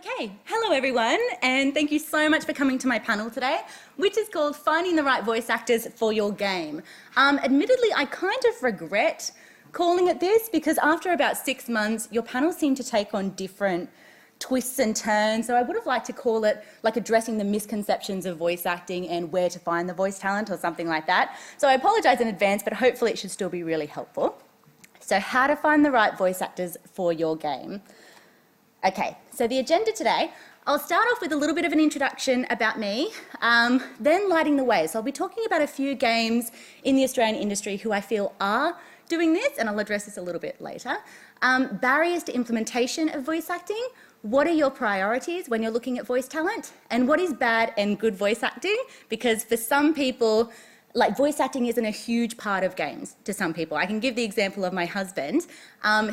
Okay, hello everyone, and thank you so much for coming to my panel today, which is called Finding the Right Voice Actors for Your Game. Admittedly, I kind of regret calling it this because after about 6 months, your panels seem to take on different twists and turns, so I would have liked to call it like addressing the misconceptions of voice acting and where to find the voice talent or something like that. So I apologise in advance, but hopefully it should still be really helpful. So how to find the right voice actors for your game. Okay, so the agenda today, I'll start off with a little bit of an introduction about me, then lighting the way. So I'll be talking about a few games in the Australian industry who I feel are doing this, and I'll address this a little bit later. Barriers to implementation of voice acting. What are your priorities when you're looking at voice talent? And what is bad and good voice acting? Because for some people, like voice acting isn't a huge part of games to some people. I can give the example of my husband.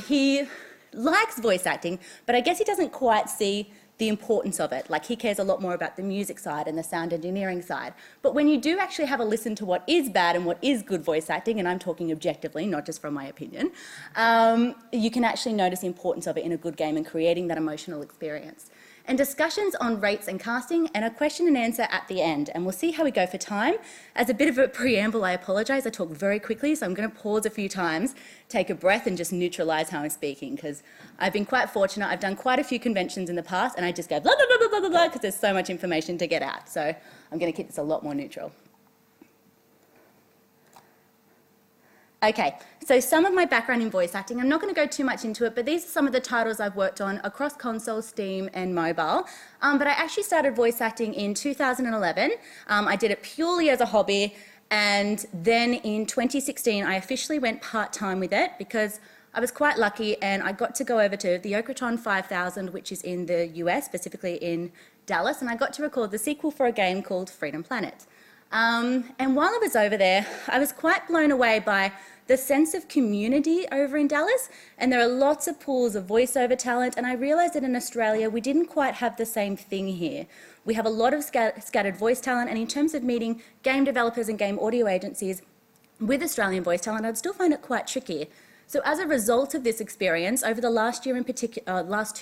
He likes voice acting, but I guess he doesn't quite see the importance of it. Like he cares a lot more about the music side and the sound engineering side. But when you do actually have a listen to what is bad and what is good voice acting, and I'm talking objectively, not just from my opinion, you can actually notice the importance of it in a good game and creating that emotional experience. And discussions on rates and casting, and a question and answer at the end. And we'll see how we go for time. As a bit of a preamble, I apologise, I talk very quickly, so I'm going to pause a few times, take a breath and just neutralise how I'm speaking, because I've been quite fortunate. I've done quite a few conventions in the past, and I just go blah, blah, blah, blah, blah, blah, blah, because there's so much information to get out. So I'm going to keep this a lot more neutral. Okay, so some of my background in voice acting, I'm not going to go too much into it, but these are some of the titles I've worked on across console, Steam and mobile. But I actually started voice acting in 2011. I did it purely as a hobby, and then in 2016 I officially went part-time with it because I was quite lucky and I got to go over to the Okraton 5000, which is in the US, specifically in Dallas, and I got to record the sequel for a game called Freedom Planet. And while I was over there, I was quite blown away by the sense of community over in Dallas, and there are lots of pools of voiceover talent, and I realised that in Australia we didn't quite have the same thing here. We have a lot of scattered voice talent, and in terms of meeting game developers and game audio agencies with Australian voice talent, I'd still find it quite tricky. So as a result of this experience, over the last 2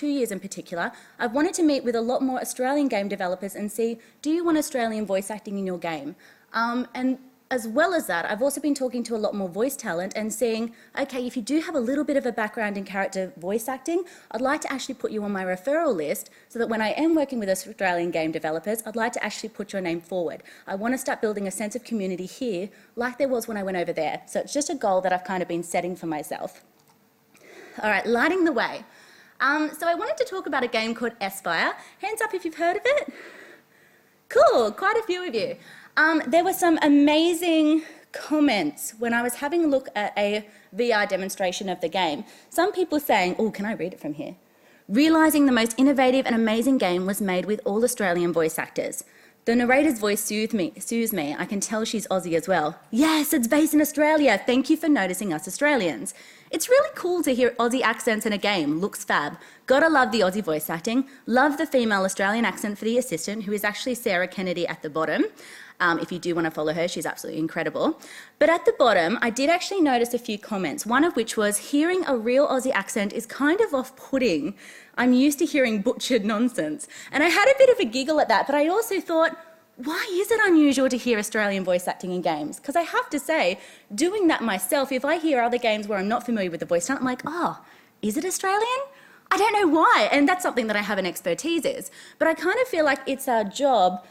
years in particular, I've wanted to meet with a lot more Australian game developers and see, do you want Australian voice acting in your game? And as well as that, I've also been talking to a lot more voice talent and seeing, okay, if you do have a little bit of a background in character voice acting, I'd like to actually put you on my referral list so that when I am working with Australian game developers, I'd like to actually put your name forward. I want to start building a sense of community here like there was when I went over there. So it's just a goal that I've kind of been setting for myself. All right, lighting the way. So I wanted to talk about a game called Aspire. Hands up if you've heard of it. Cool, quite a few of you. There were some amazing comments when I was having a look at a VR demonstration of the game. Some people saying, oh, can I read it from here? Realising the most innovative and amazing game was made with all Australian voice actors. The narrator's voice soothes me. I can tell she's Aussie as well. Yes, it's based in Australia. Thank you for noticing us Australians. It's really cool to hear Aussie accents in a game. Looks fab. Gotta love the Aussie voice acting. Love the female Australian accent for the assistant, who is actually Sarah Kennedy at the bottom. If you do want to follow her, she's absolutely incredible. But at the bottom, I did actually notice a few comments, one of which was, hearing a real Aussie accent is kind of off-putting. I'm used to hearing butchered nonsense. And I had a bit of a giggle at that, but I also thought, why is it unusual to hear Australian voice acting in games? Because I have to say, doing that myself, if I hear other games where I'm not familiar with the voice talent, I'm like, oh, is it Australian? I don't know why, and that's something that I have an expertise is. But I kind of feel like it's our job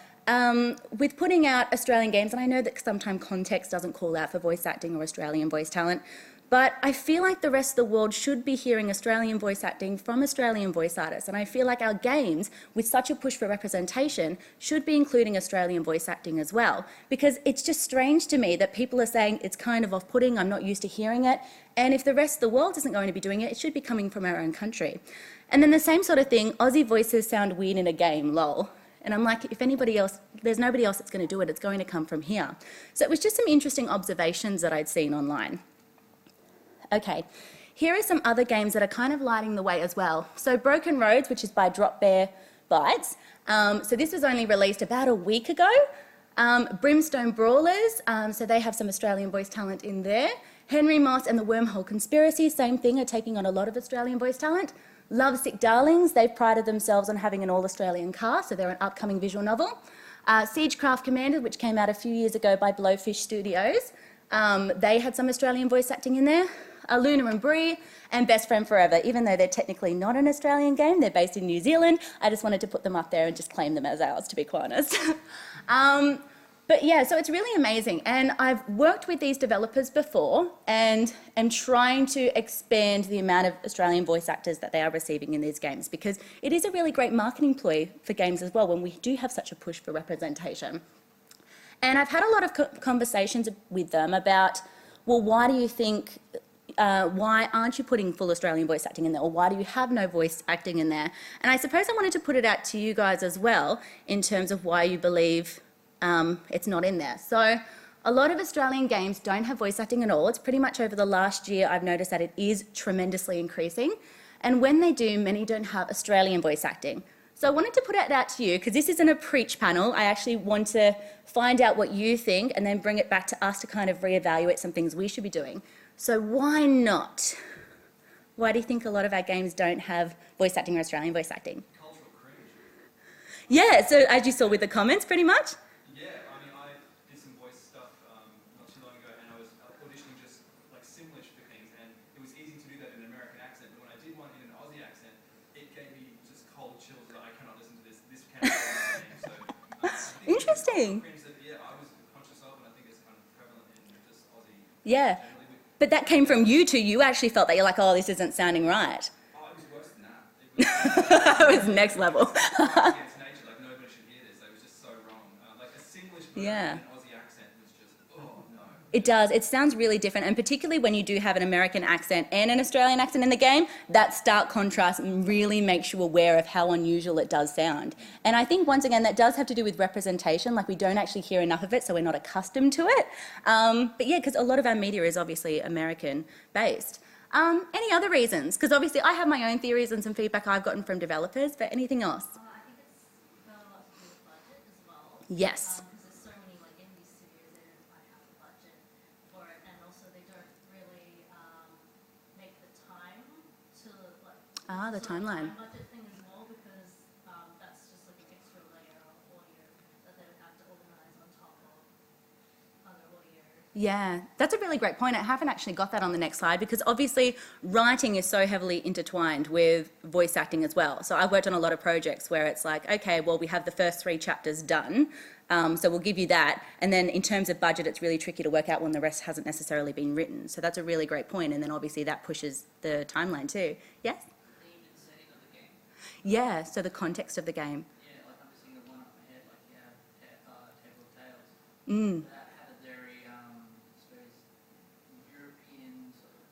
with putting out Australian games, and I know that sometimes context doesn't call out for voice acting or Australian voice talent, but I feel like the rest of the world should be hearing Australian voice acting from Australian voice artists, and I feel like our games, with such a push for representation, should be including Australian voice acting as well, because it's just strange to me that people are saying it's kind of off-putting, I'm not used to hearing it, and if the rest of the world isn't going to be doing it, it should be coming from our own country. And then the same sort of thing, Aussie voices sound weird in a game, lol. And I'm like, if anybody else, there's nobody else that's going to do it, it's going to come from here. So it was just some interesting observations that I'd seen online. Okay, here are some other games that are kind of lighting the way as well. So Broken Roads, which is by Drop Bear Bytes. So this was only released about a week ago. Brimstone Brawlers, so they have some Australian voice talent in there. Henry Moss and the Wormhole Conspiracy, same thing, are taking on a lot of Australian voice talent. Lovesick Darlings, they've prided themselves on having an all-Australian cast, so they're an upcoming visual novel. Siegecraft Commander, which came out a few years ago by Blowfish Studios, they had some Australian voice acting in there. Luna and Bree, and Best Friend Forever. Even though they're technically not an Australian game, they're based in New Zealand, I just wanted to put them up there and just claim them as ours, to be quite honest. But yeah, so it's really amazing. And I've worked with these developers before and am trying to expand the amount of Australian voice actors that they are receiving in these games, because it is a really great marketing ploy for games as well when we do have such a push for representation. And I've had a lot of conversations with them about, well, why do you think, why aren't you putting full Australian voice acting in there, or why do you have no voice acting in there? And I suppose I wanted to put it out to you guys as well in terms of why you believe it's not in there. So a lot of Australian games don't have voice acting at all. It's pretty much over the last year I've noticed that it is tremendously increasing. And when they do, many don't have Australian voice acting. So I wanted to put it out to you, because this isn't a preach panel. I actually want to find out what you think and then bring it back to us to kind of reevaluate some things we should be doing. So why not? Why do you think a lot of our games don't have voice acting or Australian voice acting? Cultural cringe. Yeah, so as you saw with the comments, pretty much. Yeah, I mean, I did some voice stuff not too long ago, and I was auditioning just like Simlish for things, and it was easy to do that in an American accent, but when I did one in an Aussie accent, it gave me just cold chills that I cannot listen to this. This cannot be the same. So, Interesting. Cringe that, yeah, I was conscious of, and I think it's kind of prevalent in just Aussie. Yeah. But that came from you too. You actually felt that you're like, oh, this isn't sounding right. Oh, it was worse than that. It was next level. Against nature, like nobody should hear this. It was just so wrong. Like a Simlish version Yeah. in an Aussie accent was just, oh no. It does. It sounds really different. And particularly when you do have an American accent and an Australian accent in the game, that stark contrast really makes you aware of how unusual it does sound. And I think, once again, that does have to do with representation. Like, we don't actually hear enough of it, so we're not accustomed to it. But yeah, because a lot of our media is obviously American-based. Any other reasons? Because obviously I have my own theories and some feedback I've gotten from developers, but anything else? I think it's got a lot to do with budget as well. Yes. Because there's so many like indie studios that don't quite have the budget for it, and also they don't really make the time to like. The sort of timeline. time budget thing as well, because that's just like an extra layer of audio that they would have to organise on top of other audio. Yeah, that's a really great point. I haven't actually got that on the next slide, because obviously writing is so heavily intertwined with voice acting as well. So I've worked on a lot of projects where it's like, okay, well, we have the first 3 chapters done, so we'll give you that. And then in terms of budget, it's really tricky to work out when the rest hasn't necessarily been written. So that's a really great point. And then obviously that pushes the timeline too. Yes? Even the setting of the game. Yeah, so the context of the game. Yeah, like I'm just thinking of one off my head, like you have Table of Tales. That had a very, I suppose, European sort of,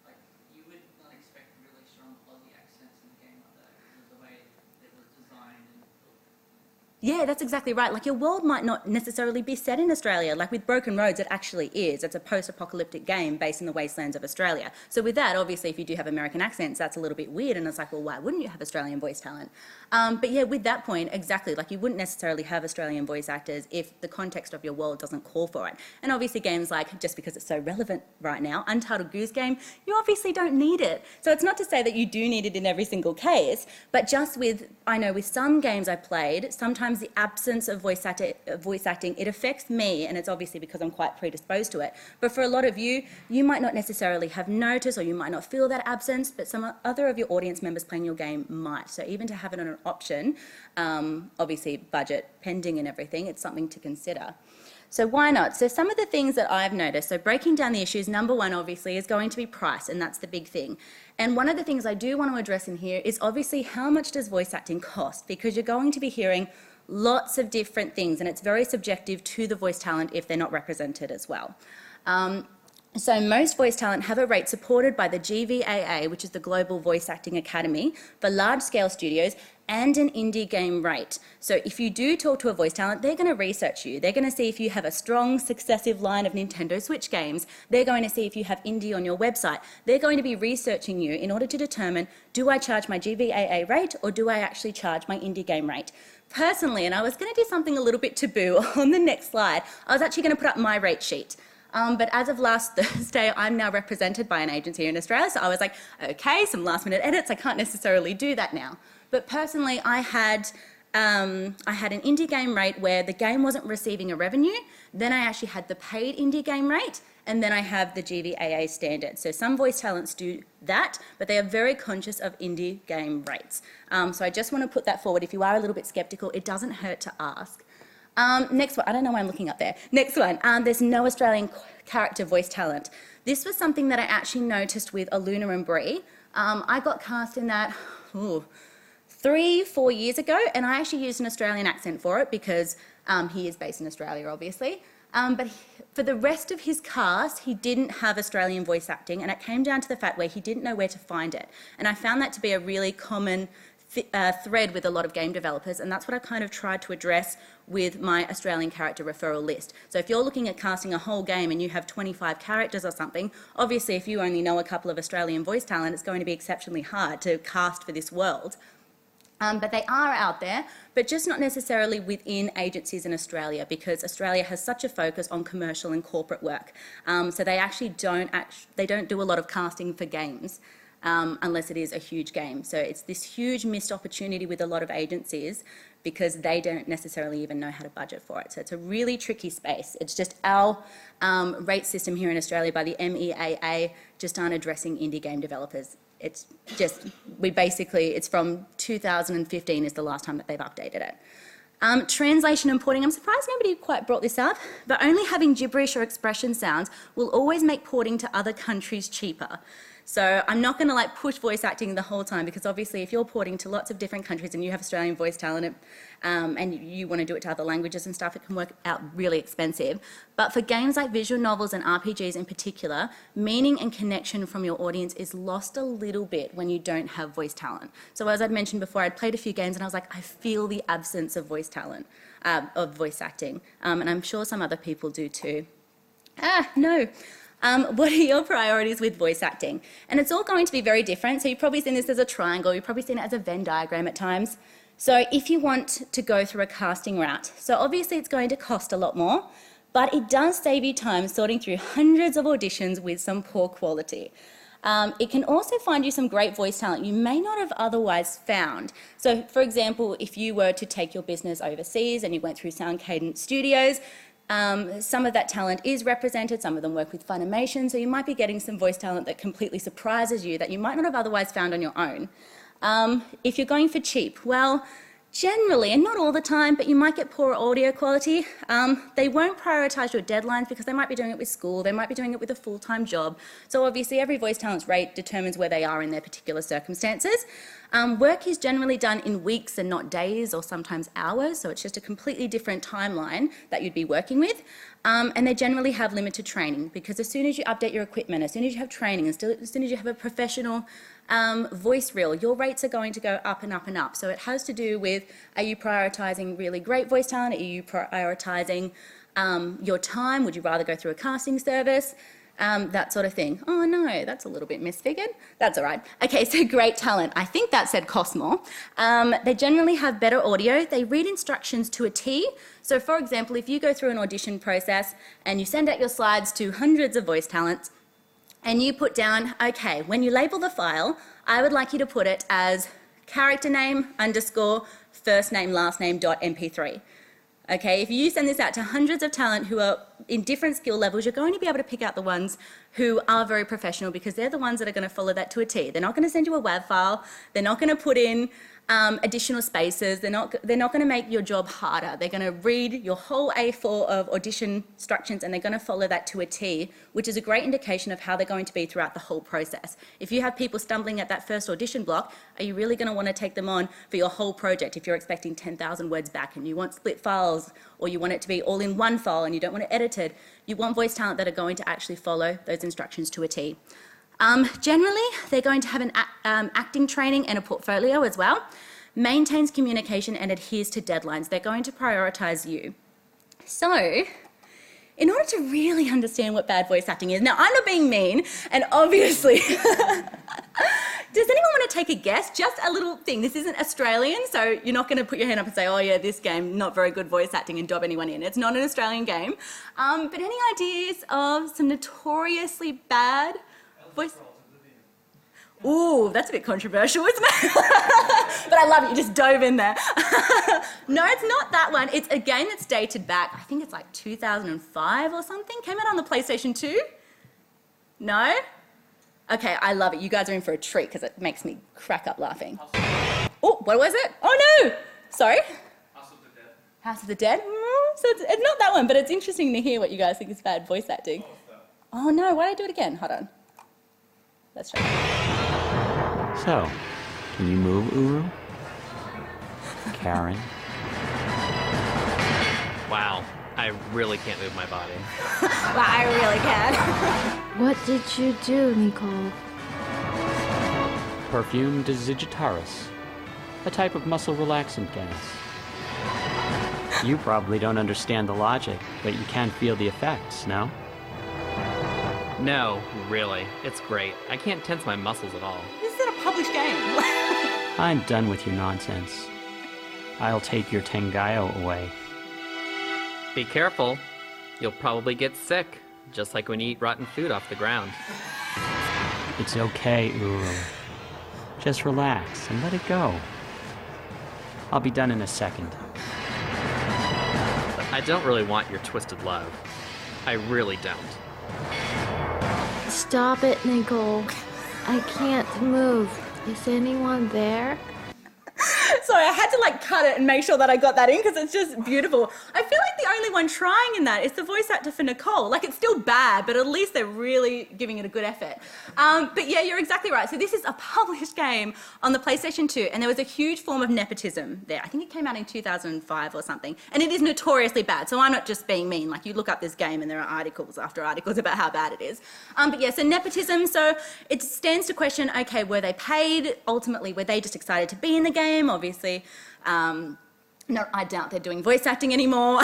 like, you would not expect really strong Aussie accents in a game like that because of the way it was designed and built. Yeah, that's exactly right. Like, your world might not necessarily be set in Australia. Like with Broken Roads, it actually is. It's a post-apocalyptic game based in the wastelands of Australia. So with that, obviously, if you do have American accents, that's a little bit weird. And it's like, well, why wouldn't you have Australian voice talent? But yeah, with that point, exactly. Like, you wouldn't necessarily have Australian voice actors if the context of your world doesn't call for it. And obviously, games like, just because it's so relevant right now, Untitled Goose Game, you obviously don't need it. So it's not to say that you do need it in every single case, but just with, I know with some games I played, sometimes the absence of voice acting, it affects me, and it's obviously because I'm quite predisposed to it. But for a lot of you, you might not necessarily have noticed, or you might not feel that absence, but some other of your audience members playing your game might. So even to have it on an option, obviously budget pending and everything, it's something to consider. So why not? So some of the things that I've noticed, so breaking down the issues, number one obviously is going to be price, and that's the big thing. And one of the things I do want to address in here is obviously how much does voice acting cost? Because you're going to be hearing lots of different things, and it's very subjective to the voice talent if they're not represented as well. So most voice talent have a rate supported by the GVAA, which is the Global Voice Acting Academy, for large-scale studios, and an indie game rate. So if you do talk to a voice talent, they're going to research you. They're going to see if you have a strong, successive line of Nintendo Switch games. They're going to see if you have indie on your website. They're going to be researching you in order to determine, do I charge my GVAA rate, or do I actually charge my indie game rate? Personally, and I was going to do something a little bit taboo on the next slide, I was actually going to put up my rate sheet. But as of last Thursday, I'm now represented by an agency in Australia. So I was like, okay, some last minute edits. I can't necessarily do that now. But personally, I had an indie game rate where the game wasn't receiving a revenue. Then I actually had the paid indie game rate. And then I have the GVAA standard. So some voice talents do that, but they are very conscious of indie game rates. So I just want to put that forward. If you are a little bit skeptical, it doesn't hurt to ask. Next one, I don't know why I'm looking up there. Next one, there's no Australian character voice talent. This was something that I actually noticed with Aluna and Bree. I got cast in that 3-4 years ago, and I actually used an Australian accent for it because he is based in Australia, obviously. But for the rest of his cast, he didn't have Australian voice acting, and it came down to the fact where he didn't know where to find it. And I found that to be a really common thread with a lot of game developers, and that's what I kind of tried to address with my Australian character referral list. So if you're looking at casting a whole game and you have 25 characters or something, obviously if you only know a couple of Australian voice talent, it's going to be exceptionally hard to cast for this world. But they are out there, but just not necessarily within agencies in Australia, because Australia has such a focus on commercial and corporate work. So they actually don't do a lot of casting for games unless it is a huge game. So it's this huge missed opportunity with a lot of agencies because they don't necessarily even know how to budget for it. So it's a really tricky space. It's just our rate system here in Australia by the MEAA just aren't addressing indie game developers. It's just, it's from 2015 is the last time that they've updated it. Translation and porting, I'm surprised nobody quite brought this up, but only having gibberish or expression sounds will always make porting to other countries cheaper. So I'm not going to push voice acting the whole time, because obviously if you're porting to lots of different countries and you have Australian voice talent and you want to do it to other languages and stuff, it can work out really expensive. But for games like visual novels and RPGs in particular, meaning and connection from your audience is lost a little bit when you don't have voice talent. So as I'd mentioned before, I'd played a few games and I was like, I feel the absence of voice talent, of voice acting. And I'm sure some other people do too. No. What are your priorities with voice acting? And it's all going to be very different. So you've probably seen this as a triangle. You've probably seen it as a Venn diagram at times. So if you want to go through a casting route, so obviously it's going to cost a lot more, but it does save you time sorting through hundreds of auditions with some poor quality. It can also find you some great voice talent you may not have otherwise found. So for example, if you were to take your business overseas and you went through Sound Cadence Studios, some of that talent is represented, some of them work with Funimation, so you might be getting some voice talent that completely surprises you that you might not have otherwise found on your own. If you're going for cheap, well, generally, and not all the time, but you might get poor audio quality. They won't prioritise your deadlines because they might be doing it with school, they might be doing it with a full-time job. So obviously every voice talent's rate determines where they are in their particular circumstances. Work is generally done in weeks and not days or sometimes hours, so it's just a completely different timeline that you'd be working with. And they generally have limited training, because as soon as you update your equipment, as soon as you have training, as soon as you have a professional voice reel, your rates are going to go up and up and up. So it has to do with, are you prioritising really great voice talent? Are you prioritising your time? Would you rather go through a casting service? That sort of thing. Oh no, that's a little bit misfigured. That's all right. Okay, so great talent. I think that said cost more. They generally have better audio. They read instructions to a T. So for example, if you go through an audition process and you send out your slides to hundreds of voice talents and you put down, okay, when you label the file, I would like you to put it as character name _ first name last name .mp3. Okay, if you send this out to hundreds of talent who are in different skill levels, you're going to be able to pick out the ones who are very professional, because they're the ones that are going to follow that to a T. They're not going to send you a WAV file. They're not going to put in additional spaces. They're not going to make your job harder. They're going to read your whole A4 of audition instructions and they're going to follow that to a T, which is a great indication of how they're going to be throughout the whole process. If you have people stumbling at that first audition block, are you really going to want to take them on for your whole project if you're expecting 10,000 words back and you want split files, or you want it to be all in one file and you don't want it edited? You want voice talent that are going to actually follow those instructions to a T. Generally, they're going to have an acting training and a portfolio as well, maintains communication and adheres to deadlines. They're going to prioritise you. So, in order to really understand what bad voice acting is, now I'm not being mean, and obviously Does anyone want to take a guess? Just a little thing. This isn't Australian, so you're not going to put your hand up and say, oh yeah, this game, not very good voice acting, and dob anyone in. It's not an Australian game. But any ideas of some notoriously bad voice... Ooh, that's a bit controversial, isn't it? But I love it, you just dove in there. No, it's not that one. It's a game that's dated back, I think it's like 2005 or something. Came out on the PlayStation 2? No? Okay, I love it. You guys are in for a treat because it makes me crack up laughing. Oh, what was it? Oh no! Sorry? House of the Dead. House of the Dead? So it's not that one, but it's interesting to hear what you guys think is bad voice acting. Oh no, why did I do it again? Hold on. Let's try. So, can you move, Uru? Karen? Wow, I really can't move my body. Well, I really can. What did you do, Nicole? Perfume desigitaris, a type of muscle relaxant gas. You probably don't understand the logic, but you can feel the effects, no? No, really, it's great. I can't tense my muscles at all. This isn't a published game. I'm done with your nonsense. I'll take your Tengayo away. Be careful. You'll probably get sick, just like when you eat rotten food off the ground. It's okay, Uru. Just relax and let it go. I'll be done in a second. I don't really want your twisted love. I really don't. Stop it, Nicole. I can't move. Is anyone there? Sorry, I had to like cut it and make sure that I got that in because it's just beautiful. I feel like the only one trying in that is the voice actor for Nicole. Like, it's still bad, but at least they're really giving it a good effort. But yeah, you're exactly right. So this is a published game on the PlayStation 2, and there was a huge form of nepotism there. I think it came out in 2005 or something, and it is notoriously bad. So I'm not just being mean. Like, you look up this game and there are articles after articles about how bad it is. But yeah, so nepotism. So it stands to question, okay, were they paid? Ultimately, were they just excited to be in the game? Obviously, no, I doubt they're doing voice acting anymore.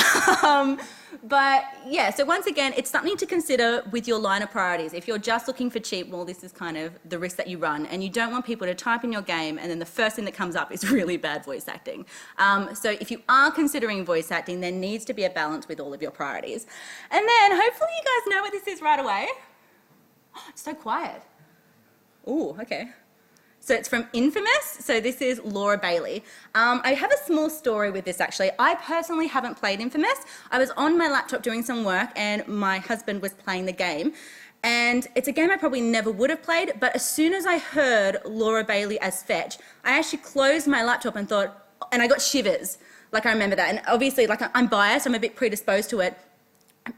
But yeah, so once again, it's something to consider with your line of priorities. If you're just looking for cheap, well, this is kind of the risk that you run, and you don't want people to type in your game and then the first thing that comes up is really bad voice acting. So if you are considering voice acting, there needs to be a balance with all of your priorities. And then hopefully you guys know what this is right away. It's so quiet. Ooh, okay. So it's from Infamous. So this is Laura Bailey. I have a small story with this actually. I personally haven't played Infamous. I was on my laptop doing some work and my husband was playing the game. And it's a game I probably never would have played, but as soon as I heard Laura Bailey as Fetch, I actually closed my laptop and thought, and I got shivers. Like, I remember that. And obviously, like, I'm biased, I'm a bit predisposed to it.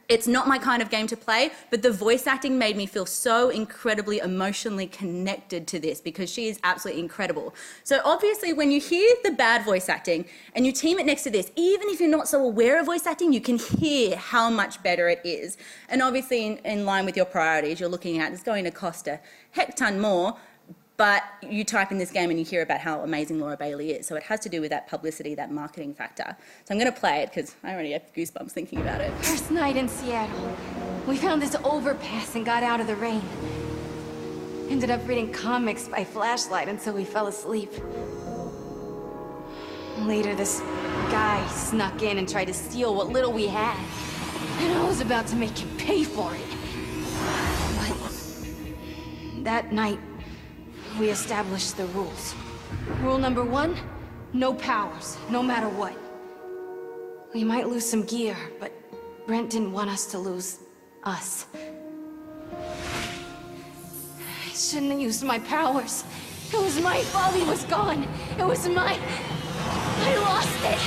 It's not my kind of game to play, but the voice acting made me feel so incredibly emotionally connected to this because she is absolutely incredible. So obviously when you hear the bad voice acting and you team it next to this, even if you're not so aware of voice acting, you can hear how much better it is. And obviously in line with your priorities, you're looking at it's going to cost a heck ton more, but you type in this game and you hear about how amazing Laura Bailey is. So it has to do with that publicity, that marketing factor. So I'm going to play it because I already have goosebumps thinking about it. First night in Seattle, we found this overpass and got out of the rain. Ended up reading comics by flashlight until we fell asleep. Later, this guy snuck in and tried to steal what little we had. And I was about to make him pay for it. But that night, we established the rules. Rule number 1, no powers, no matter what. We might lose some gear, but Brent didn't want us to lose us. I shouldn't have used my powers. It was my fault he was gone. It was my... I lost it.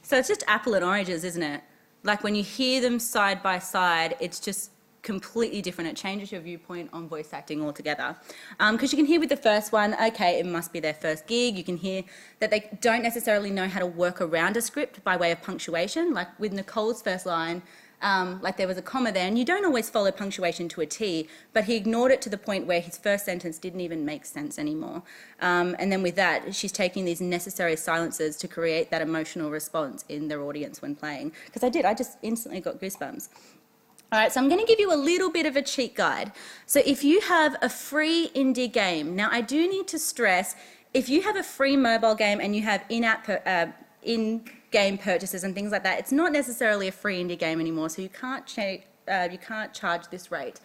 So it's just apple and oranges, isn't it? Like when you hear them side by side, it's just completely different. It changes your viewpoint on voice acting altogether. Because you can hear with the first one, okay, it must be their first gig. You can hear that they don't necessarily know how to work around a script by way of punctuation. Like with Nicole's first line, like there was a comma there, and you don't always follow punctuation to a T, but he ignored it to the point where his first sentence didn't even make sense anymore. And then with that, she's taking these necessary silences to create that emotional response in their audience when playing. Because I just instantly got goosebumps. All right, so I'm going to give you a little bit of a cheat guide. So if you have a free indie game, now I do need to stress, if you have a free mobile game and you have in-game purchases and things like that, it's not necessarily a free indie game anymore, so you can't charge this rate.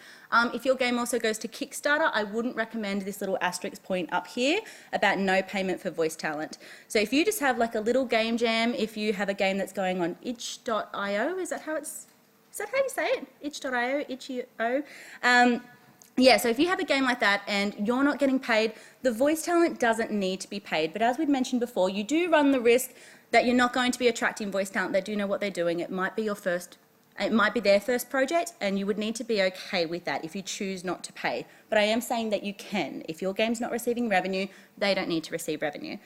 If your game also goes to Kickstarter, I wouldn't recommend this little asterisk point up here about no payment for voice talent. So if you just have like a little game jam, if you have a game that's going on itch.io, is that how you say it? Itch.io, itch.io. Yeah, so if you have a game like that and you're not getting paid, the voice talent doesn't need to be paid. But as we'd mentioned before, you do run the risk that you're not going to be attracting voice talent that do know what they're doing. It might be their first project, and you would need to be okay with that if you choose not to pay. But I am saying that you can. If your game's not receiving revenue, they don't need to receive revenue.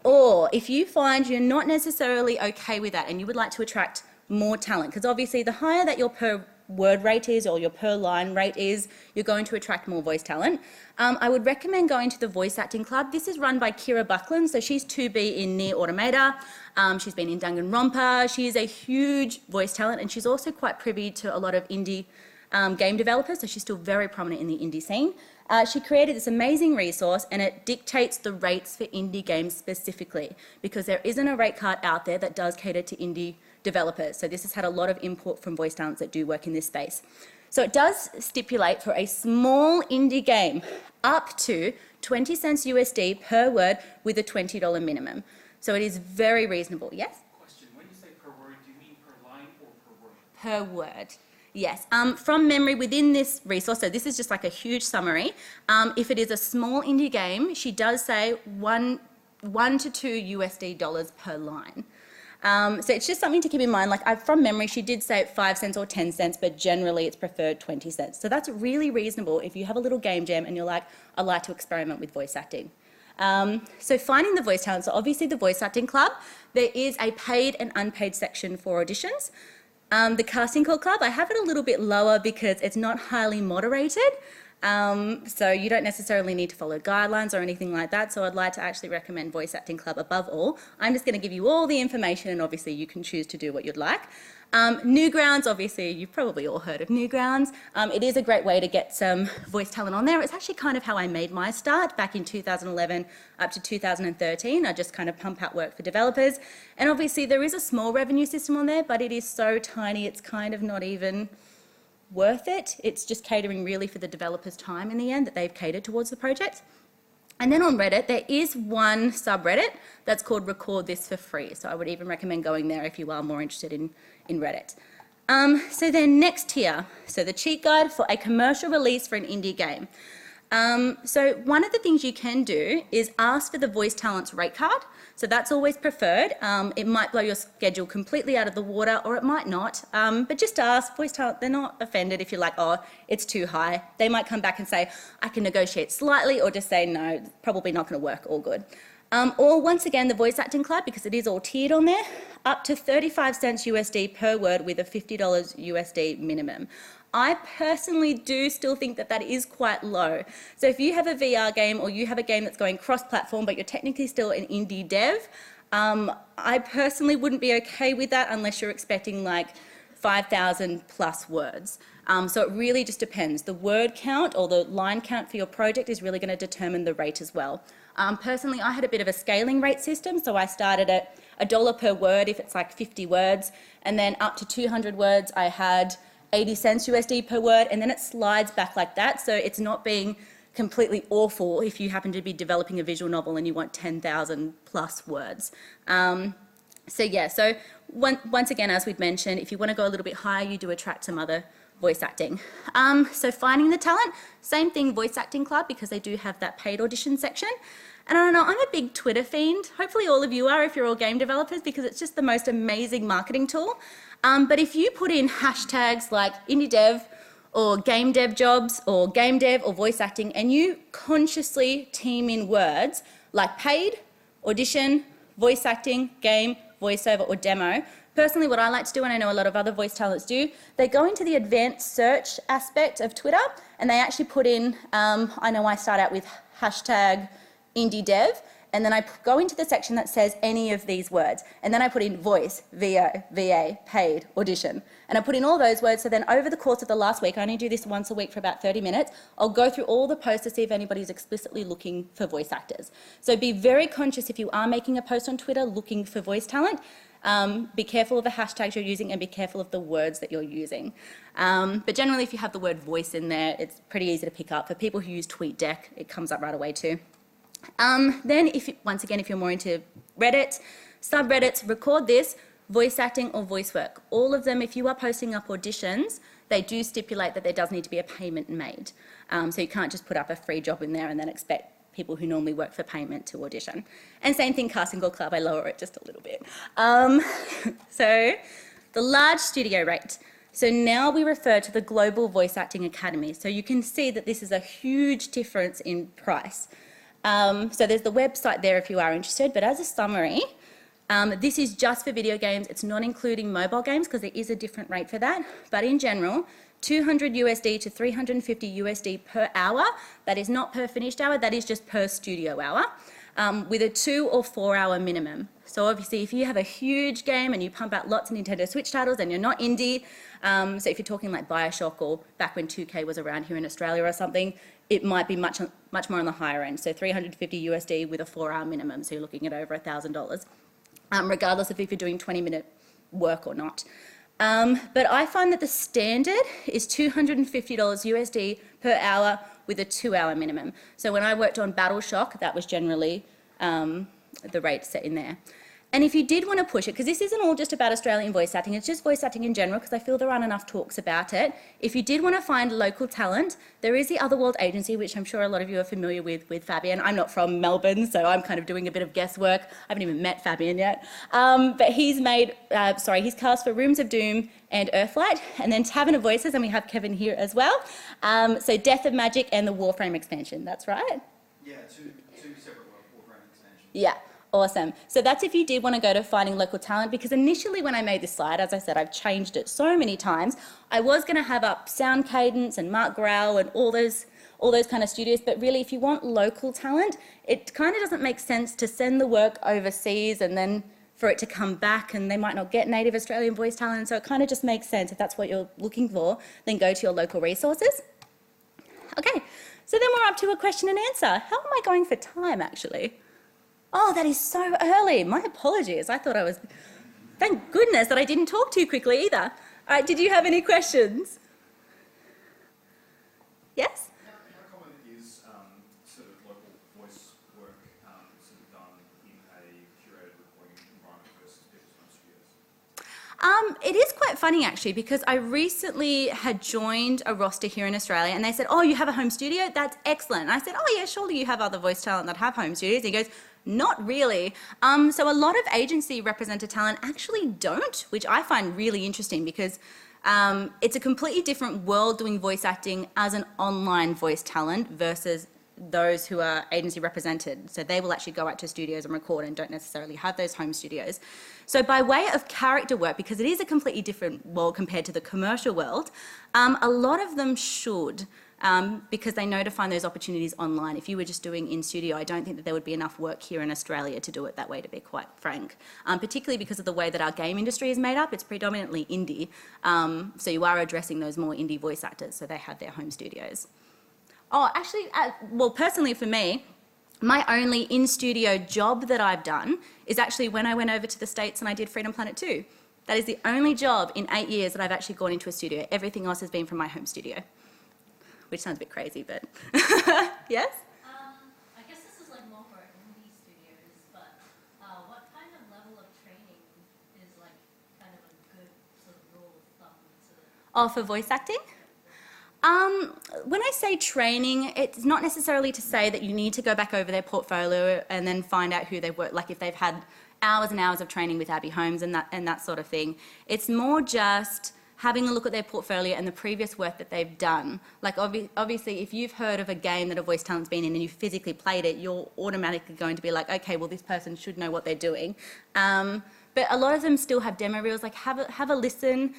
Or if you find you're not necessarily okay with that and you would like to attract more talent, because obviously the higher that your per word rate is or your per line rate is, you're going to attract more voice talent. I would recommend going to the Voice Acting Club. This is run by Kira Buckland, so she's 2B in Near Automata. She's been in Danganronpa. She is a huge voice talent, and she's also quite privy to a lot of indie game developers, so she's still very prominent in the indie scene. She created this amazing resource, and it dictates the rates for indie games specifically, because there isn't a rate card out there that does cater to indie developers. So this has had a lot of input from voice talents that do work in this space. So it does stipulate for a small indie game up to 20 cents USD per word with a $20 minimum. So it is very reasonable. Yes? Question, when you say per word, do you mean per line or per word? Per word. Yes, from memory within this resource, so this is just like a huge summary. If it is a small indie game, she does say $1 to $2 USD per line. So it's just something to keep in mind. Like from memory, she did say 5 cents or 10 cents, but generally it's preferred 20 cents. So that's really reasonable if you have a little game jam and you're like, I'd like to experiment with voice acting. So finding the voice talent, so obviously the Voice Acting Club, there is a paid and unpaid section for auditions. The Casting Call Club, I have it a little bit lower because it's not highly moderated. So you don't necessarily need to follow guidelines or anything like that. So I'd like to actually recommend Voice Acting Club above all. I'm just going to give you all the information, and obviously you can choose to do what you'd like. Newgrounds, obviously you've probably all heard of Newgrounds. It is a great way to get some voice talent on there. It's actually kind of how I made my start back in 2011 up to 2013. I just kind of pump out work for developers. And obviously there is a small revenue system on there, but it is so tiny it's kind of not even worth it. It's just catering really for the developers' time in the end that they've catered towards the project. And then on Reddit, there is one subreddit that's called Record This for Free. So I would even recommend going there if you are more interested in Reddit. So then next here, so the cheat guide for a commercial release for an indie game. So one of the things you can do is ask for the voice talent's rate card. So that's always preferred. It might blow your schedule completely out of the water, or it might not. But just ask, voice talent, they're not offended if you're like, oh, it's too high. They might come back and say, I can negotiate slightly, or just say, no, probably not going to work, all good. Or once again, the Voice Acting Club, because it is all tiered on there, up to 35 cents USD per word with a $50 USD minimum. I personally do still think that that is quite low. So if you have a VR game or you have a game that's going cross-platform but you're technically still an indie dev, I personally wouldn't be okay with that unless you're expecting like 5,000 plus words. So it really just depends. The word count or the line count for your project is really going to determine the rate as well. Personally, I had a bit of a scaling rate system, so I started at $1 per word if it's like 50 words, and then up to 200 words I had 80 cents USD per word, and then it slides back like that, so it's not being completely awful if you happen to be developing a visual novel and you want 10,000 plus words. So yeah, so once again, as we've mentioned, if you want to go a little bit higher, you do attract some other voice acting. So finding the talent, same thing, Voice Acting Club, because they do have that paid audition section. And I don't know, I'm a big Twitter fiend. Hopefully all of you are if you're all game developers, because it's just the most amazing marketing tool. But if you put in hashtags like indie dev or game dev jobs or game dev or voice acting, and you consciously team in words like paid, audition, voice acting, game, voiceover or demo, personally what I like to do, and I know a lot of other voice talents do, they go into the advanced search aspect of Twitter and they actually put in, I know I start out with hashtag indie dev, and then I go into the section that says any of these words, and then I put in voice, VO, VA, paid, audition, and I put in all those words. So then over the course of the last week, I only do this once a week for about 30 minutes, I'll go through all the posts to see if anybody's explicitly looking for voice actors. So be very conscious if you are making a post on Twitter looking for voice talent. Be careful of the hashtags you're using and be careful of the words that you're using. But generally, if you have the word voice in there, it's pretty easy to pick up. For people who use TweetDeck, it comes up right away too. Then, once again, if you're more into Reddit, subreddits, record this, voice acting or voice work. All of them, if you are posting up auditions, they do stipulate that there does need to be a payment made. So you can't just put up a free job in there and then expect people who normally work for payment to audition. And same thing, Casting Call Club, I lower it just a little bit. So the large studio rate. So now we refer to the Global Voice Acting Academy. So you can see that this is a huge difference in price. So there's the website there if you are interested, but as a summary, this is just for video games. It's not including mobile games because there is a different rate for that. But in general, $200 USD to $350 USD per hour. That is not per finished hour, that is just per studio hour, with a 2 or 4 hour minimum. So obviously if you have a huge game and you pump out lots of Nintendo Switch titles and you're not indie, so if you're talking like BioShock or back when 2K was around here in Australia or something, it might be much more on the higher end. So $350 USD with a 4 hour minimum, so you're looking at over $1,000, regardless of if you're doing 20-minute work or not. But I find that the standard is $250 USD per hour with a 2 hour minimum. So when I worked on BattleShock, that was generally the rate set in there. And if you did want to push it, because this isn't all just about Australian voice acting, it's just voice acting in general, because I feel there aren't enough talks about it. If you did want to find local talent, there is the Otherworld agency, which I'm sure a lot of you are familiar with Fabian. I'm not from Melbourne, so I'm kind of doing a bit of guesswork. I haven't even met Fabian yet. But he's he's cast for Rooms of Doom and Earthlight, and then Tavern of Voices, and we have Kevin here as well. So Death of Magic and the Warframe expansion, that's right? Yeah, two separate Warframe expansions. Yeah. Awesome. So that's if you did want to go to finding local talent, because initially when I made this slide, as I said, I've changed it so many times, I was going to have up Sound Cadence and Mark Grau and all those kind of studios, but really if you want local talent, it kind of doesn't make sense to send the work overseas and then for it to come back and they might not get native Australian voice talent, so it kind of just makes sense if that's what you're looking for, then go to your local resources. Okay, so then we're up to a question and answer. How am I going for time actually? Oh, that is so early. My apologies. I thought I was... Thank goodness that I didn't talk too quickly either. All right, did you have any questions? Yes? How common is sort of local voice work sort of done in a curated recording environment versus people's home studios? It is quite funny actually, because I recently had joined a roster here in Australia and they said, oh, you have a home studio? That's excellent. And I said, oh yeah, surely you have other voice talent that have home studios. And he goes, not really. So a lot of agency represented talent actually don't, which I find really interesting because it's a completely different world doing voice acting as an online voice talent versus those who are agency represented. So they will actually go out to studios and record and don't necessarily have those home studios. So by way of character work, because it is a completely different world compared to the commercial world, a lot of them should. Because they know to find those opportunities online. If you were just doing in studio, I don't think that there would be enough work here in Australia to do it that way, to be quite frank. Particularly because of the way that our game industry is made up, it's predominantly indie. So you are addressing those more indie voice actors, so they have their home studios. Oh, actually, well, personally for me, my only in-studio job that I've done is actually when I went over to the States and I did Freedom Planet 2. That is the only job in 8 years that I've actually gone into a studio. Everything else has been from my home studio. Which sounds a bit crazy, but yes? I guess this is like more for indie studios, but what kind of level of training is like kind of a good sort of rule of thumb to... Oh, for voice acting? When I say training, it's not necessarily to say that you need to go back over their portfolio and then find out who they've worked, like if they've had hours and hours of training with Abby Holmes and that sort of thing. It's more just having a look at their portfolio and the previous work that they've done. Like obviously if you've heard of a game that a voice talent's been in and you've physically played it, you're automatically going to be like, okay, well this person should know what they're doing. but a lot of them still have demo reels. Like have a listen,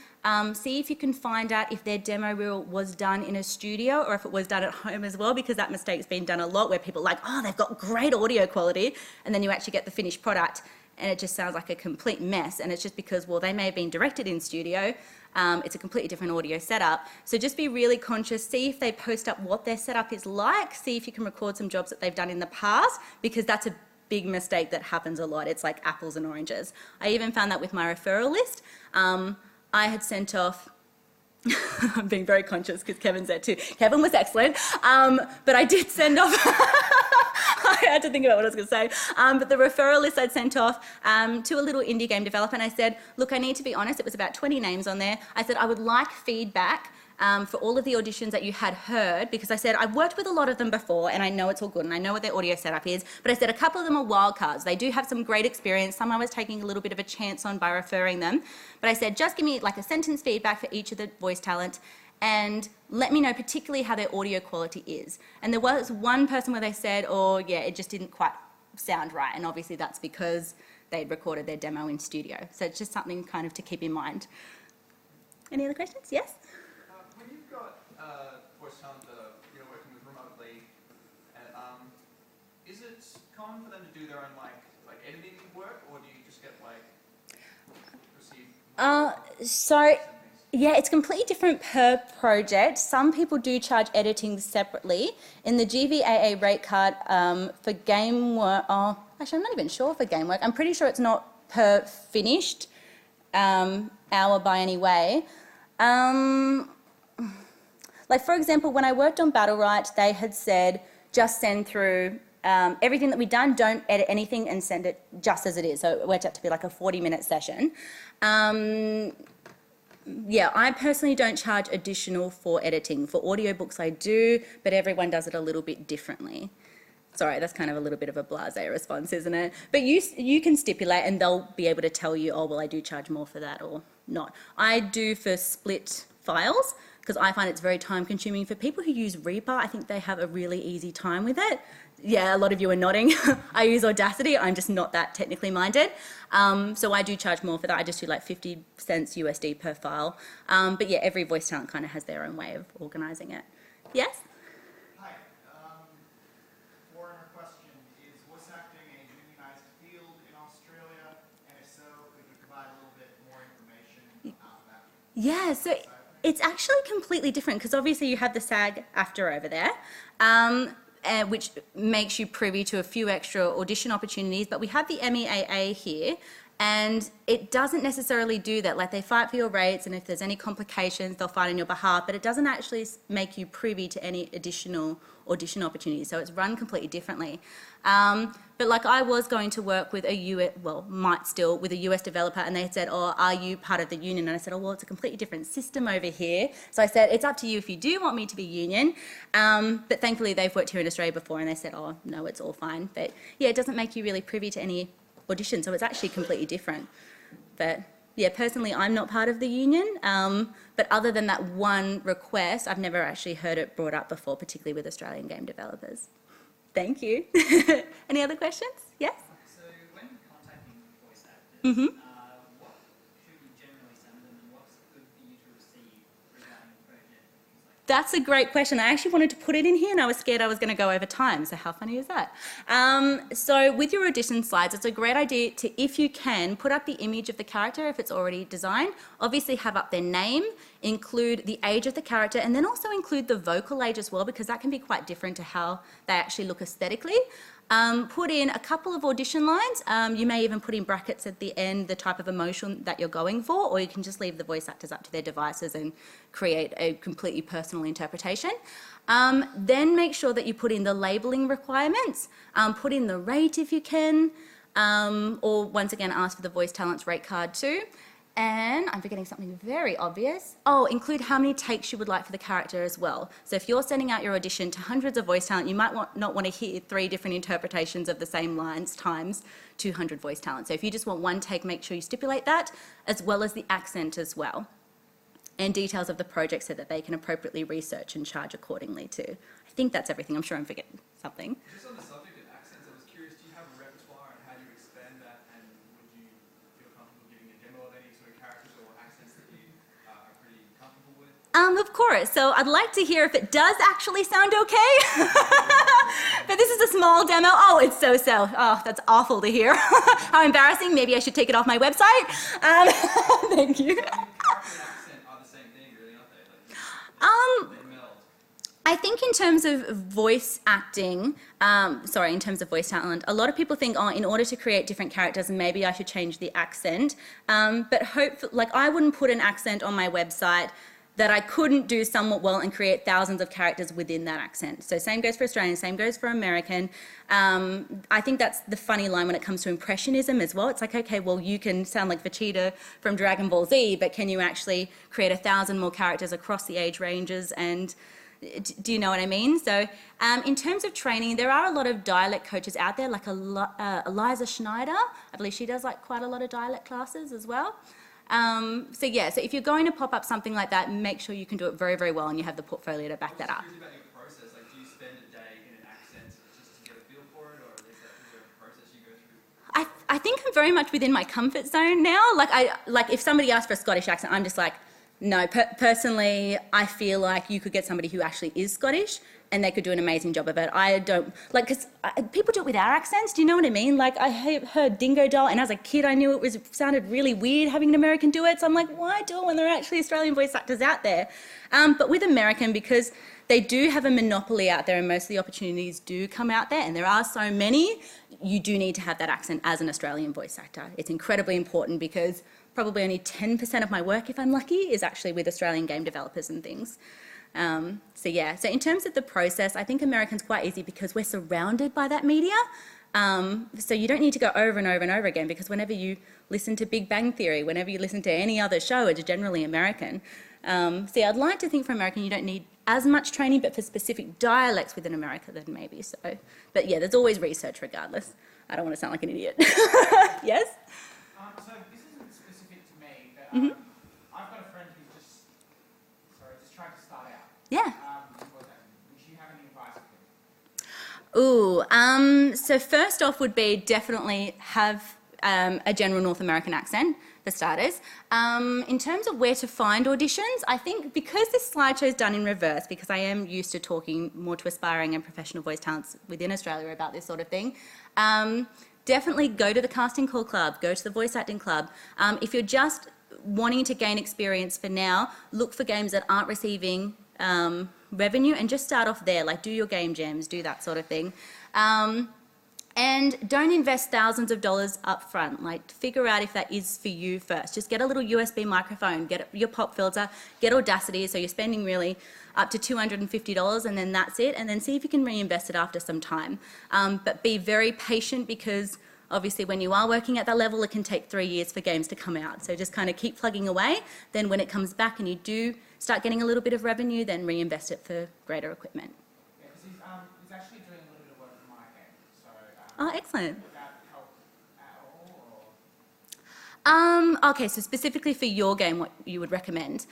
see if you can find out if their demo reel was done in a studio or if it was done at home as well, because that mistake's been done a lot where people are like, oh, they've got great audio quality, and then you actually get the finished product and it just sounds like a complete mess, and it's just because, well, they may have been directed in studio. It's a completely different audio setup. So just be really conscious, see if they post up what their setup is like, see if you can record some jobs that they've done in the past, because that's a big mistake that happens a lot. It's like apples and oranges. I even found that with my referral list. I had sent off, I'm being very conscious because Kevin's there too. Kevin was excellent, but I did send off, I had to think about what I was going to say, but the referral list I'd sent off to a little indie game developer, and I said, look, I need to be honest, it was about 20 names on there. I said, I would like feedback for all of the auditions that you had heard, because I said, I've worked with a lot of them before and I know it's all good and I know what their audio setup is, but I said a couple of them are wild cards. They do have some great experience. Some I was taking a little bit of a chance on by referring them, but I said, just give me like a sentence feedback for each of the voice talent and let me know particularly how their audio quality is. And there was one person where they said, oh yeah, it just didn't quite sound right, and obviously that's because they'd recorded their demo in studio. So it's just something kind of to keep in mind. Any other questions? Yes? When you've got voice talent that you're working with remotely, is it common for them to do their own like editing work, or do you just get receive? So yeah, it's completely different per project. Some people do charge editing separately. In the GVAA rate card for game work, actually I'm not even sure for game work. I'm pretty sure it's not per finished hour by any way. Like for example, when I worked on Battle Right, they had said just send through everything that we've done, don't edit anything and send it just as it is. So it worked out to be like a 40-minute session. Yeah, I personally don't charge additional for editing. For audiobooks I do, but everyone does it a little bit differently. Sorry, that's kind of a little bit of a blasé response, isn't it? But you can stipulate and they'll be able to tell you, oh, well, I do charge more for that or not. I do for split files because I find it's very time consuming. For people who use Reaper, I think they have a really easy time with it. Yeah, a lot of you are nodding. I use Audacity. I'm just not that technically minded. So I do charge more for that. I just do like 50 cents USD per file. But yeah, every voice talent kind of has their own way of organising it. Yes? Hi. Foreigner question. Is voice acting a unionised field in Australia? And if so, could you provide a little bit more information about that? Yeah, so it's actually completely different because obviously you have the SAG-AFTRA over there. Which makes you privy to a few extra audition opportunities, but we have the MEAA here, and it doesn't necessarily do that. Like they fight for your rates, and if there's any complications, they'll fight on your behalf, but it doesn't actually make you privy to any additional audition opportunities, so it's run completely differently. But like I was going to work with a US, well, might still, with a US developer, and they said, oh, are you part of the union? And I said, oh, well, it's a completely different system over here. So I said, it's up to you if you do want me to be union. But thankfully, they've worked here in Australia before, and they said, oh, no, it's all fine. But yeah, it doesn't make you really privy to any audition, so it's actually completely different. But yeah, personally, I'm not part of the union. But other than that one request, I've never actually heard it brought up before, particularly with Australian game developers. Thank you. Any other questions? Yes? So when contacting voice actors, Mm-hmm. what should we generally send them and what's good for you to receive regarding the project? That's a great question. I actually wanted to put it in here and I was scared I was going to go over time. So how funny is that? So with your audition slides, it's a great idea to, if you can, put up the image of the character if it's already designed. Obviously have up their name, include the age of the character, and then also include the vocal age as well, because that can be quite different to how they actually look aesthetically. Put in a couple of audition lines. You may even put in brackets at the end the type of emotion that you're going for, or you can just leave the voice actors up to their devices and create a completely personal interpretation. Then make sure that you put in the labelling requirements. Put in the rate if you can, or once again ask for the voice talent's rate card too. And I'm forgetting something very obvious. Oh, include how many takes you would like for the character as well. So if you're sending out your audition to hundreds of voice talent, you might not want to hear 3 different interpretations of the same lines times 200 voice talent. So if you just want one take, make sure you stipulate that, as well as the accent as well. And details of the project so that they can appropriately research and charge accordingly too. I think that's everything. I'm sure I'm forgetting something. Just on the subject of accents, I was curious, do you have a repertoire and how do you expand that, and would you feel comfortable Of course. So I'd like to hear if it does actually sound okay. But this is a small demo. Oh, it's so. Oh, that's awful to hear. How embarrassing. Maybe I should take it off my website. Thank you. Character and accent are the same thing, really, aren't they? They meld. I think in terms of voice acting, in terms of voice talent, a lot of people think, oh, in order to create different characters, maybe I should change the accent. But I wouldn't put an accent on my website that I couldn't do somewhat well and create thousands of characters within that accent. So same goes for Australian, same goes for American. I think that's the funny line when it comes to impressionism as well. It's like, okay, well, you can sound like Vegeta from Dragon Ball Z, but can you actually create 1,000 more characters across the age ranges? And do you know what I mean? So in terms of training, there are a lot of dialect coaches out there, like Eliza Schneider. I believe she does like quite a lot of dialect classes as well. So if you're going to pop up something like that, make sure you can do it very, very well and you have the portfolio to back that up. About your process, like, do you spend a day in an accent just to get a feel for it, or is there a process you go through? I think I'm very much within my comfort zone now. Like if somebody asks for a Scottish accent, I'm just like, no, personally, I feel like you could get somebody who actually is Scottish and they could do an amazing job of it. I don't, because people do it with our accents, do you know what I mean? Like, I heard Dingo Doll, and as a kid, I knew it sounded really weird having an American do it, so I'm like, why do it when there are actually Australian voice actors out there? But with American, because they do have a monopoly out there and most of the opportunities do come out there, and there are so many, you do need to have that accent as an Australian voice actor. It's incredibly important because probably only 10% of my work, if I'm lucky, is actually with Australian game developers and things. So in terms of the process, I think American's quite easy because we're surrounded by that media. So you don't need to go over and over and over again, because whenever you listen to Big Bang Theory, whenever you listen to any other show, it's generally American. I'd like to think for American you don't need as much training, but for specific dialects within America then maybe so. But yeah, there's always research regardless. I don't want to sound like an idiot. Yes? So this isn't specific to me, but I've got a friend who's just trying to start out. Yeah. Would you have any advice for him? Ooh, so first off would be definitely have a general North American accent, for starters. In terms of where to find auditions, I think because this slideshow is done in reverse, because I am used to talking more to aspiring and professional voice talents within Australia about this sort of thing, definitely go to the Casting Call Club, go to the Voice Acting Club. If you're just wanting to gain experience for now, look for games that aren't receiving revenue and just start off there, like do your game jams, do that sort of thing. And don't invest thousands of dollars up front. Like, figure out if that is for you first. Just get a little USB microphone, get your pop filter, get Audacity, so you're spending really up to $250 and then that's it, and then see if you can reinvest it after some time. But be very patient, because obviously when you are working at that level, it can take 3 years for games to come out. So just kind of keep plugging away. Then when it comes back and you do start getting a little bit of revenue, then reinvest it for greater equipment. Yeah, because he's actually doing a little bit of work for my game. So, Oh, excellent. would that help at all? Or? Okay, so specifically for your game, what you would recommend,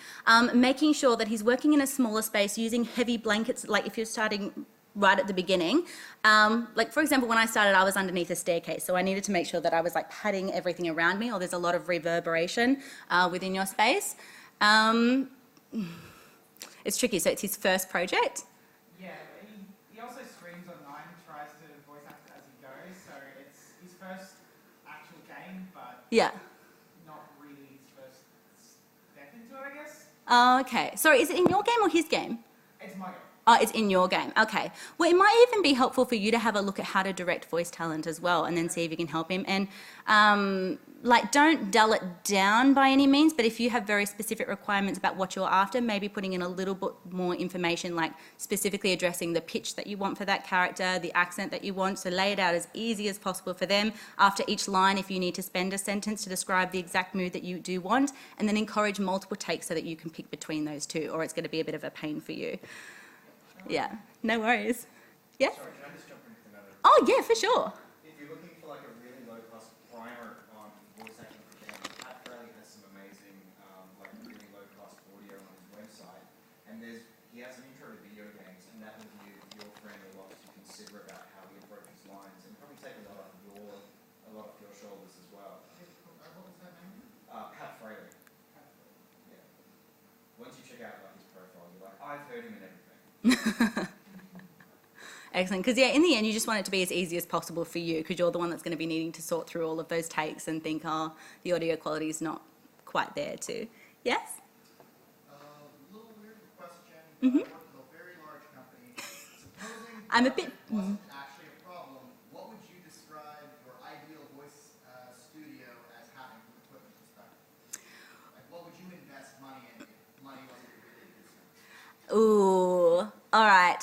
making sure that he's working in a smaller space, using heavy blankets, like if you're starting right at the beginning. Like, for example, when I started, I was underneath a staircase, so I needed to make sure that I was like padding everything around me, or there's a lot of reverberation within your space. It's tricky, so it's his first project. Yeah, he also streams online, tries to voice act as he goes, so it's his first actual game, but Yeah. not really his first step into it, I guess. Oh, okay. Sorry, is it in your game or his game? It's my game. Oh, it's in your game. Okay. Well, it might even be helpful for you to have a look at how to direct voice talent as well, and then see if you can help him. And like, don't dull it down by any means, but if you have very specific requirements about what you're after, maybe putting in a little bit more information, like specifically addressing the pitch that you want for that character, the accent that you want, so lay it out as easy as possible for them. After each line, if you need to spend a sentence to describe the exact mood that you do want, and then encourage multiple takes so that you can pick between those two, or it's going to be a bit of a pain for you. Yeah, no worries. Yes? Sorry, can I just jump into another? Oh, yeah, for sure. If you're looking for like a really low-cost primer on voice acting for games, Pat Fraley has some amazing, like really low-cost audio on his website, and he has an intro to video games, and that will give your friend a lot to consider about how he approaches lines, and probably take a lot off your shoulders as well. What was that name? Pat Fraley. Yeah. Once you check out like his Excellent, because yeah, in the end, you just want it to be as easy as possible for you, because you're the one that's going to be needing to sort through all of those takes and think, oh, the audio quality is not quite there too. Yes? Little weird question. Mhm. I work with a very large company. Supposing I'm a the bit- budget wasn't actually a problem, what would you describe your ideal voice studio as having from an equipment perspective? Like, what would you invest money in if money wasn't really a concern? Ooh, all right.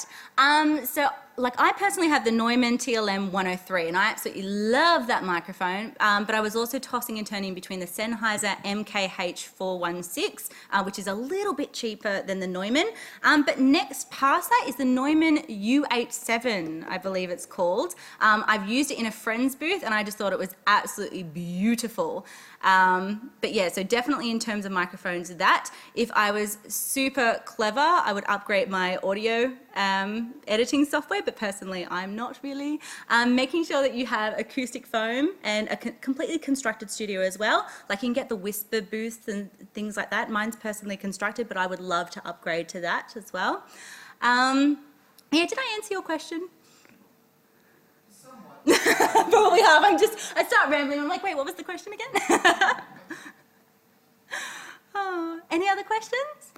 So, like, I personally have the Neumann TLM 103, and I absolutely love that microphone, but I was also tossing and turning between the Sennheiser MKH 416, which is a little bit cheaper than the Neumann, but next past that is the Neumann U87, I believe it's called. I've used it in a friend's booth, and I just thought it was absolutely beautiful. But yeah, so definitely in terms of microphones, that. If I was super clever, I would upgrade my audio editing software, but personally I'm not really. Making sure that you have acoustic foam and a completely constructed studio as well. Like, you can get the whisper booths and things like that. Mine's personally constructed, but I would love to upgrade to that as well. Yeah, did I answer your question? Somewhat. Probably have. I start rambling. I'm like, wait, what was the question again? Oh, any other questions?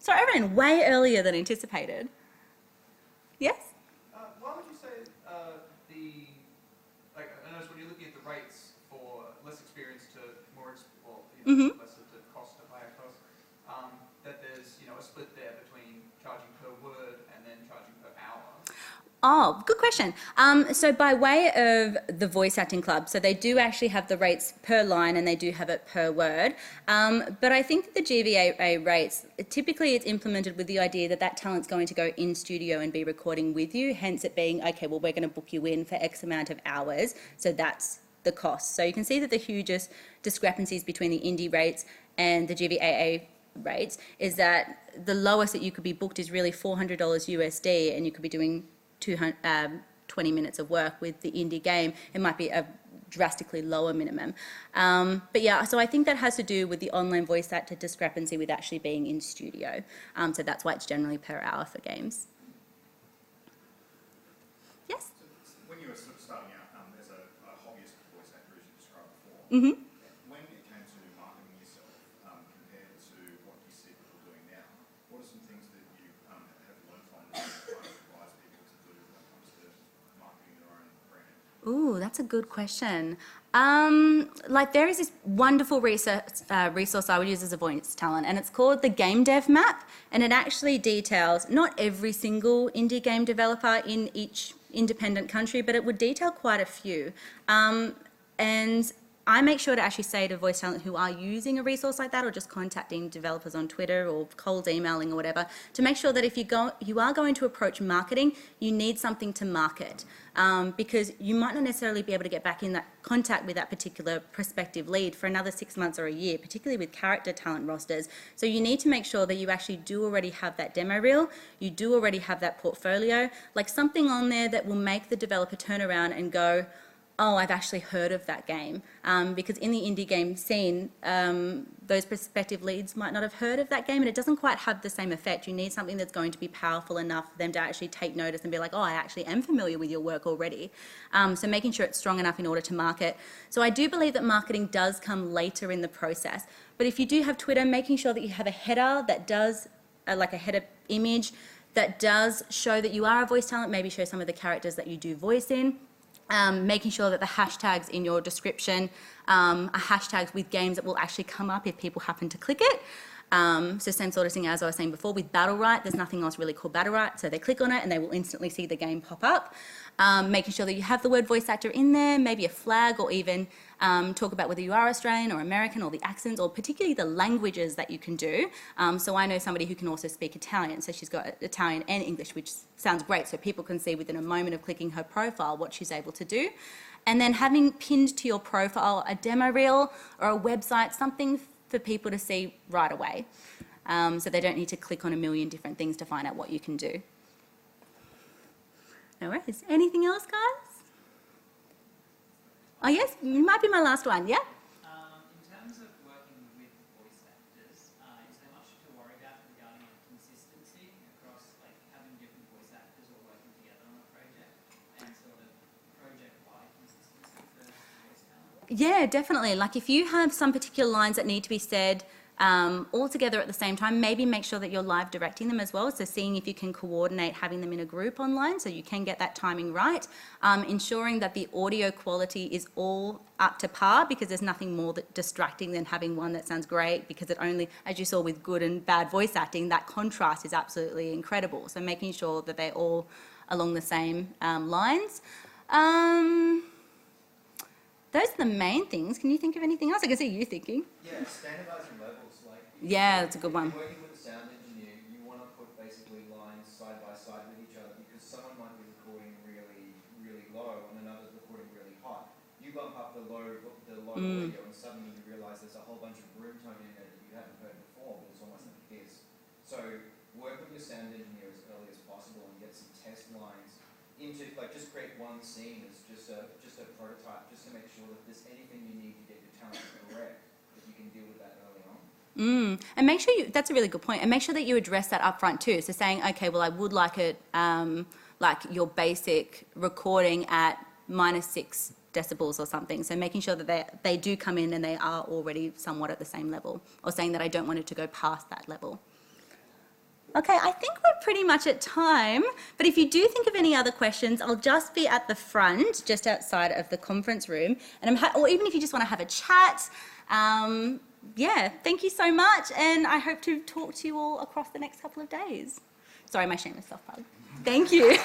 Sorry, I ran way earlier than anticipated. Yes? Why would you say like, I noticed when you're looking at the rates for less experienced to more, less of the cost to higher cost, that there's, a split there between charging per word and then charging per hour? Oh, good question. So by way of the voice acting club, so they do actually have the rates per line and they do have it per word. But I think that the GVA rates, typically it's implemented with the idea that that talent's going to go in studio and be recording with you, hence it being, okay, well, we're going to book you in for X amount of hours, so that's the cost. So you can see that the hugest discrepancies between the indie rates and the GVAA rates is that the lowest that you could be booked is really $400 USD, and you could be doing 20 minutes of work. With the indie game, it might be a drastically lower minimum. But yeah, so I think that has to do with the online voice actor discrepancy with actually being in studio. So that's why it's generally per hour for games. Yes? So when you were sort of starting out as a hobbyist voice actor, as you described before, Mm-hmm. when it came to marketing yourself compared to what you see people doing now, what are some things that you have learned from that you might advise people to do when it comes to marketing their own brand? Ooh, that's a good question. Like, there is this wonderful resource I would use as a voice talent, and it's called the Game Dev Map, and it actually details not every single indie game developer in each independent country, but it would detail quite a few. And I make sure to actually say to voice talent who are using a resource like that, or just contacting developers on Twitter or cold emailing or whatever, to make sure that if you are going to approach marketing, you need something to market, because you might not necessarily be able to get back in that contact with that particular prospective lead for another 6 months or a year, particularly with character talent rosters. So you need to make sure that you actually do already have that demo reel, you do already have that portfolio, like something on there that will make the developer turn around and go, oh, I've actually heard of that game. Because in the indie game scene, those prospective leads might not have heard of that game, and it doesn't quite have the same effect. You need something that's going to be powerful enough for them to actually take notice and be like, oh, I actually am familiar with your work already. So making sure it's strong enough in order to market. So I do believe that marketing does come later in the process. But if you do have Twitter, making sure that you have a header that does, like a header image, that does show that you are a voice talent, maybe show some of the characters that you do voice in. Making sure that the hashtags in your description are hashtags with games that will actually come up if people happen to click it. So same sort of thing as I was saying before with Battlewrite, there's nothing else really called Battlewrite, so they click on it and they will instantly see the game pop up. Making sure that you have the word voice actor in there, maybe a flag, or even talk about whether you are Australian or American, or the accents, or particularly the languages that you can do. So I know somebody who can also speak Italian, so she's got Italian and English, which sounds great, so people can see within a moment of clicking her profile what she's able to do. And then having pinned to your profile a demo reel or a website, something for people to see right away. So they don't need to click on a million different things to find out what you can do. No worries. Anything else, guys? Oh yes, it might be my last one, yeah? In terms of working with voice actors, is there much to worry about regarding consistency across having different Yeah, definitely. Like if you have some particular lines that need to be said all together at the same time, maybe make sure that you're live directing them as well. So seeing if you can coordinate having them in a group online so you can get that timing right. Ensuring that the audio quality is all up to par, because there's nothing more distracting than having one that sounds great, because it only, as you saw with good and bad voice acting, that contrast is absolutely incredible. So making sure that they're all along the same lines. Those are the main things. Can you think of anything else? I can see you thinking. Yeah, standardizing levels. Like, yeah, that's a good one. If you're working with a sound engineer, you want to put basically lines side by side with each other, because someone might be recording really, really low and another's recording really hot. You bump up the low audio and suddenly you realise there's a whole bunch of room tone in there that you haven't heard before, but it's almost like his. So work with your sound engineer as early as possible and get some test lines into, like, just create one scene as just a prototype, just to make sure that there's anything you need to get your talent correct, that you can deal with that early on. And make sure that's a really good point, and make sure that you address that up front too. So saying, okay, well, I would like it like your basic recording at -6 decibels or something. So making sure that they do come in and they are already somewhat at the same level, or saying that I don't want it to go past that level. Okay, I think we're pretty much at time, but if you do think of any other questions, I'll just be at the front, just outside of the conference room, and or even if you just want to have a chat. Yeah, thank you so much, and I hope to talk to you all across the next couple of days. Sorry, my shameless self-plug. Thank you.